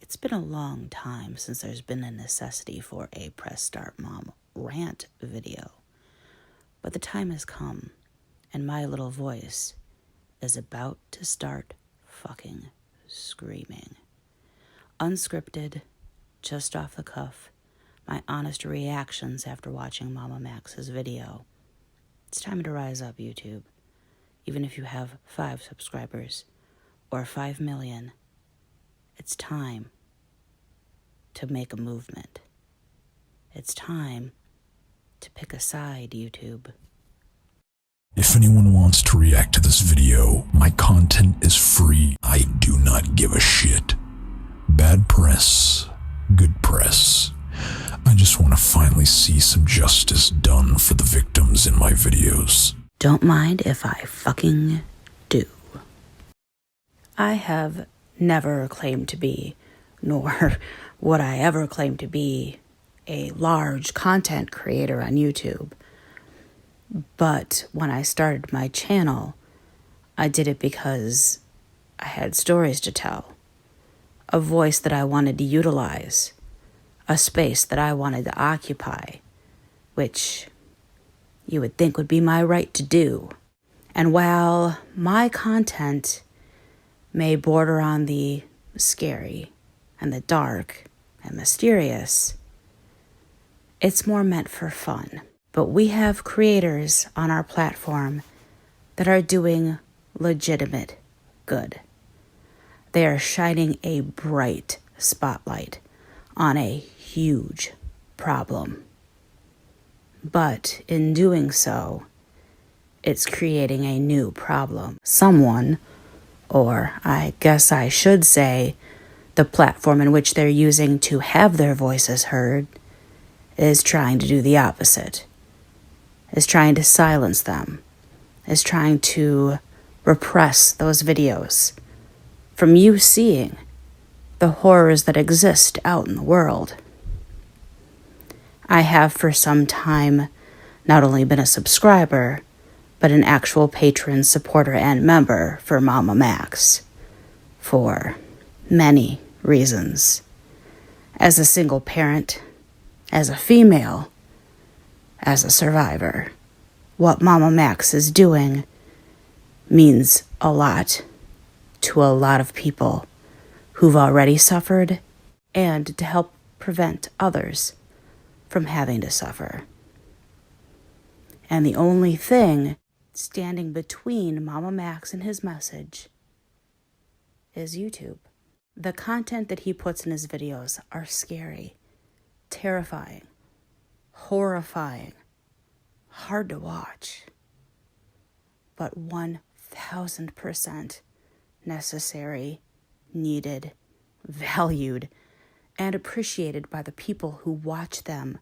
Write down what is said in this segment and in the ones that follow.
It's been a long time since there's been a necessity for a Press Start Mom rant video, but the time has come, and my little voice is about to start fucking screaming. Unscripted, just off the cuff, my honest reactions after watching Mama Max's video. It's time to rise up, YouTube. Even if you have 5 subscribers or 5 million, it's time to make a movement. It's time to pick a side, YouTube. If anyone wants to react to this video, my content is free. I do not give a shit. Bad press, good press. I just want to finally see some justice done for the victims in my videos. Don't mind if I fucking do. I have never claimed to be, nor would I ever claim to be, a large content creator on YouTube. But when I started my channel, I did it because I had stories to tell, a voice that I wanted to utilize, a space that I wanted to occupy, which you would think would be my right to do. And while my content may border on the scary and the dark and mysterious, it's more meant for fun. But we have creators on our platform that are doing legitimate good. They are shining a bright spotlight on a huge problem. But in doing so, it's creating a new problem. Someone, or I guess I should say, the platform in which they're using to have their voices heard, is trying to do the opposite, is trying to silence them, is trying to repress those videos from you seeing the horrors that exist out in the world. I have for some time not only been a subscriber, but an actual patron, supporter, and member for Mama Max for many reasons. As a single parent, as a female, as a survivor, what Mama Max is doing means a lot to a lot of people who've already suffered, and to help prevent others from having to suffer. And the only thing standing between Mama Max and his message is YouTube. The content that he puts in his videos are scary, terrifying, horrifying, hard to watch, but 1000% necessary, needed, valued, and appreciated by the people who watch them,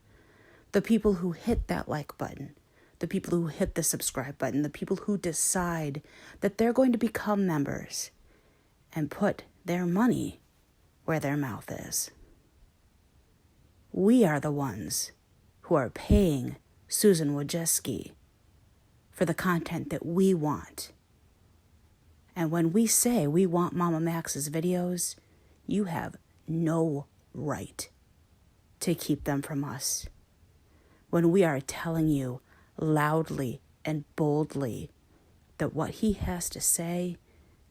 the people who hit that like button, the people who hit the subscribe button, the people who decide that they're going to become members and put their money where their mouth is. We are the ones who are paying Susan Wojcicki for the content that we want. And when we say we want Mama Max's videos, you have no right to keep them from us. When we are telling you loudly and boldly that what he has to say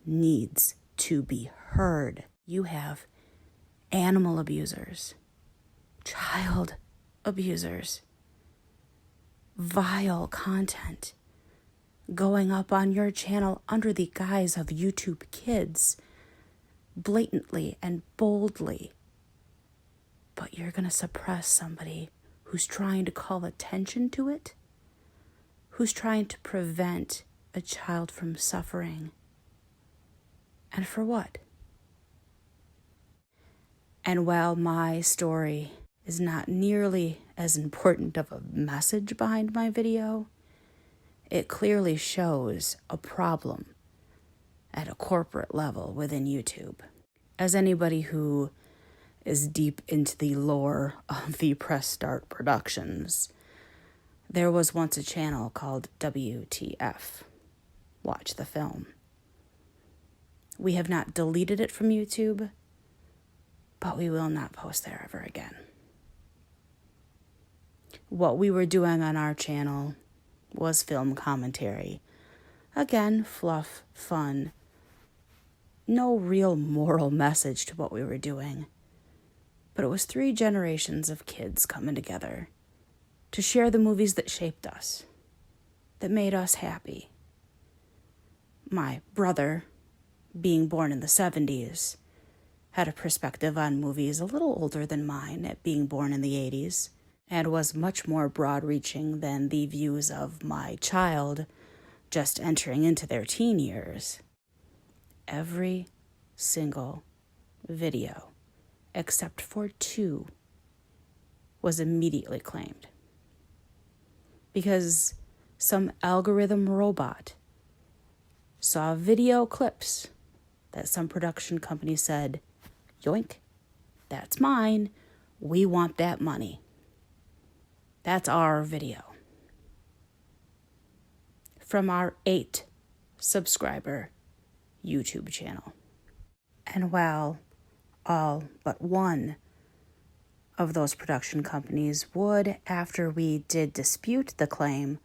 needs to be heard, you have animal abusers, child abusers, vile content going up on your channel under the guise of YouTube Kids, blatantly and boldly. But you're going to suppress somebody who's trying to call attention to it, who's trying to prevent a child from suffering. And for what? And while my story is not nearly as important of a message behind my video, it clearly shows a problem at a corporate level within YouTube. As anybody who is deep into the lore of the Press Start Productions, there was once a channel called WTF, Watch the Film. We have not deleted it from YouTube, but we will not post there ever again. What we were doing on our channel was film commentary. Again, fluff, fun. No real moral message to what we were doing. But it was 3 generations of kids coming together to share the movies that shaped us, that made us happy. My brother, being born in the 70s, had a perspective on movies a little older than mine at being born in the 80s, and was much more broad-reaching than the views of my child just entering into their teen years. Every single video, except for 2, was immediately claimed. Because some algorithm robot saw video clips that some production company said, yoink, that's mine, we want that money. That's our video. From our 8 subscriber YouTube channel. And while all but one of those production companies would, after we did dispute the claim,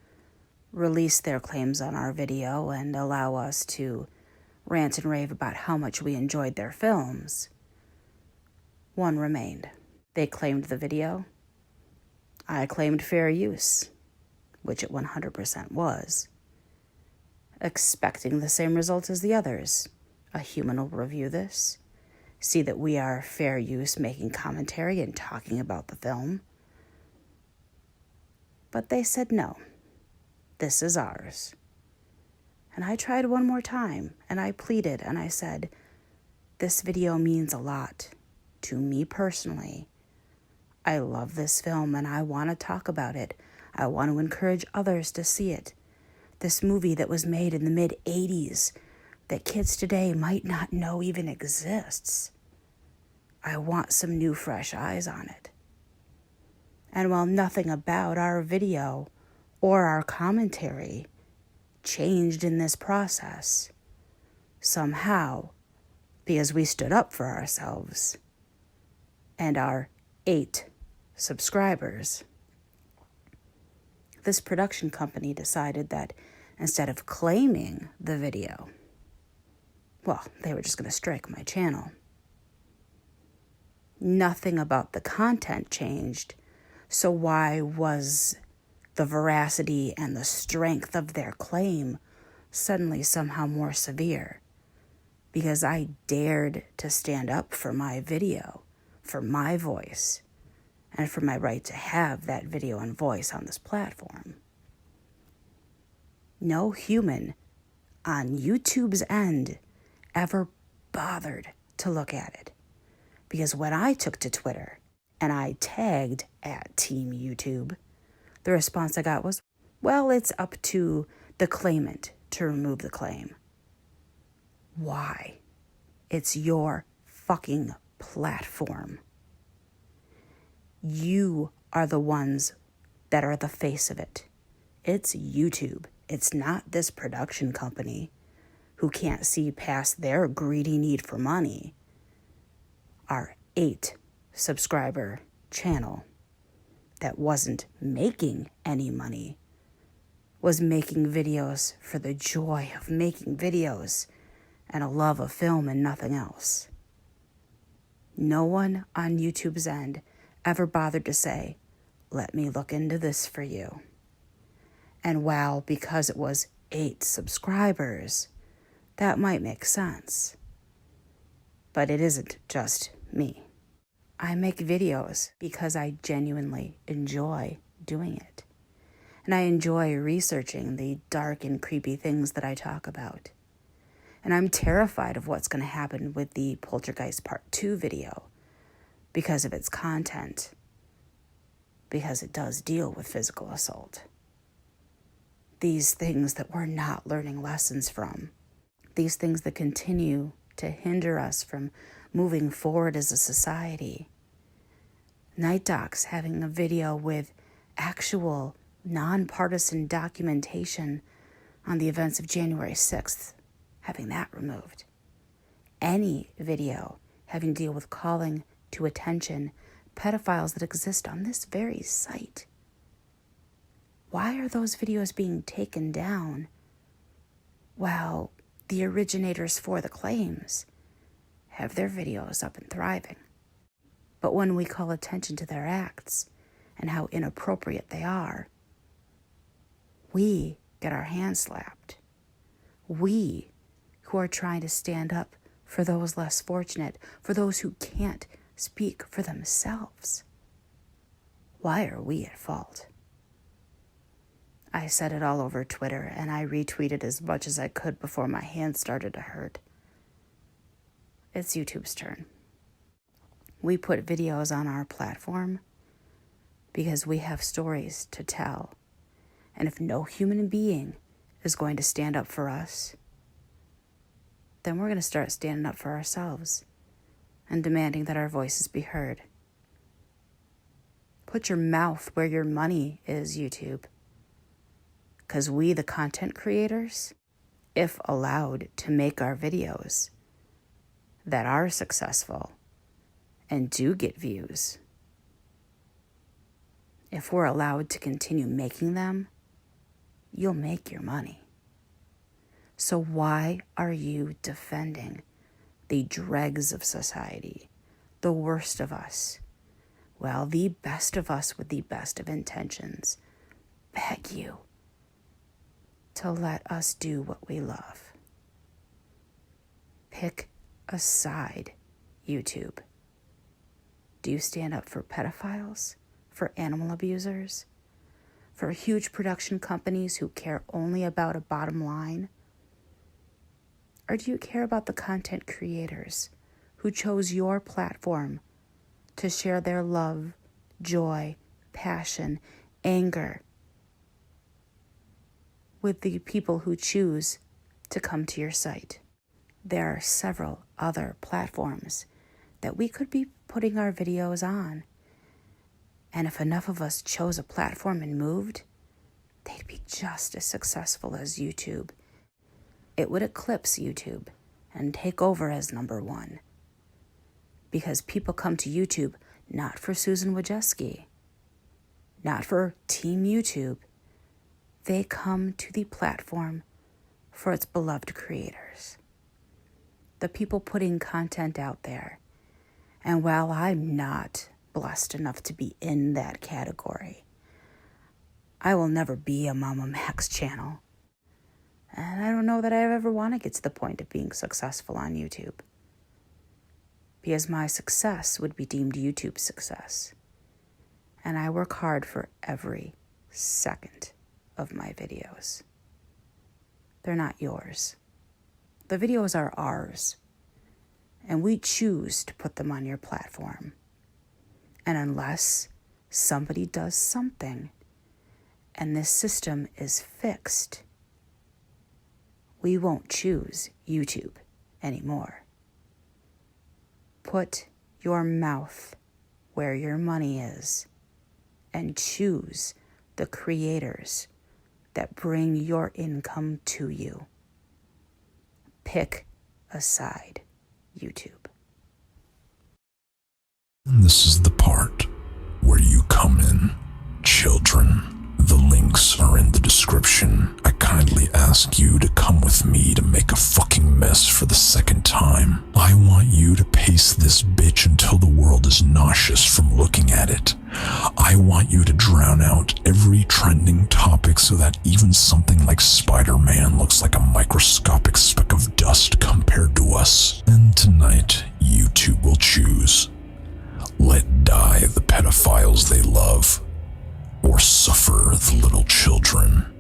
release their claims on our video and allow us to rant and rave about how much we enjoyed their films, one remained. They claimed the video. I claimed fair use, which it 100% was, expecting the same result as the others. A human will review this, see that we are fair use making commentary and talking about the film. But they said no, this is ours. And I tried one more time, and I pleaded, and I said, this video means a lot to me personally. I love this film, and I want to talk about it. I want to encourage others to see it. This movie that was made in the mid-'80s that kids today might not know even exists. I want some new, fresh eyes on it. And while nothing about our video or our commentary changed in this process, somehow, because we stood up for ourselves and our 8 subscribers, this production company decided that instead of claiming the video, well, they were just going to strike my channel. Nothing about the content changed, so why was the veracity and the strength of their claim suddenly somehow more severe? Because I dared to stand up for my video, for my voice, and for my right to have that video and voice on this platform. No human on YouTube's end ever bothered to look at it. Because when I took to Twitter and I tagged at Team YouTube, the response I got was, well, it's up to the claimant to remove the claim. Why? It's your fucking platform. You are the ones that are the face of it. It's YouTube. It's not this production company who can't see past their greedy need for money. Our 8 subscriber channel that wasn't making any money was making videos for the joy of making videos and a love of film and nothing else. No one on YouTube's end ever bothered to say, let me look into this for you. And while because it was 8 subscribers, that might make sense. But it isn't just me. I make videos because I genuinely enjoy doing it. And I enjoy researching the dark and creepy things that I talk about. And I'm terrified of what's going to happen with the Poltergeist Part 2 video because of its content, because it does deal with physical assault. These things that we're not learning lessons from, these things that continue to hinder us from moving forward as a society. Night Docs having a video with actual nonpartisan documentation on the events of January 6th, having that removed. Any video having to deal with calling to attention pedophiles that exist on this very site. Why are those videos being taken down while the originators for the claims have their videos up and thriving? But when we call attention to their acts and how inappropriate they are, we get our hands slapped. We, who are trying to stand up for those less fortunate, for those who can't speak for themselves. Why are we at fault? I said it all over Twitter, and I retweeted as much as I could before my hands started to hurt. It's YouTube's turn. We put videos on our platform because we have stories to tell. And if no human being is going to stand up for us, then we're going to start standing up for ourselves and demanding that our voices be heard. Put your mouth where your money is, YouTube. Because we, the content creators, if allowed to make our videos that are successful and do get views, if we're allowed to continue making them, you'll make your money. So why are you defending the dregs of society, the worst of us? Well, the best of us with the best of intentions beg you to let us do what we love. Pick a side, YouTube. Do you stand up for pedophiles, for animal abusers, for huge production companies who care only about a bottom line? Or do you care about the content creators who chose your platform to share their love, joy, passion, anger with the people who choose to come to your site? There are several other platforms that we could be putting our videos on. And if enough of us chose a platform and moved, they'd be just as successful as YouTube. It would eclipse YouTube and take over as number one. Because people come to YouTube not for Susan Wojcicki, not for Team YouTube. They come to the platform for its beloved creators, the people putting content out there. And while I'm not blessed enough to be in that category, I will never be a Mama Max channel. And I don't know that I ever want to get to the point of being successful on YouTube, because my success would be deemed YouTube's success. And I work hard for every second of my videos. They're not yours. The videos are ours, and we choose to put them on your platform. And unless somebody does something and this system is fixed, we won't choose YouTube anymore. Put your mouth where your money is and choose the creators that bring your income to you. Pick a side, YouTube. And this is the part where you come in, children. The links are in the description. I kindly ask you to come with me to make a fucking mess for the second time. I want you to pace this bitch until the world is nauseous from looking at it. I want you to drown out every trending topic so that even something like Spider-Man looks like a microscopic speck of dust compared to us. And tonight, YouTube will choose. Let die the pedophiles they love, or suffer the little children.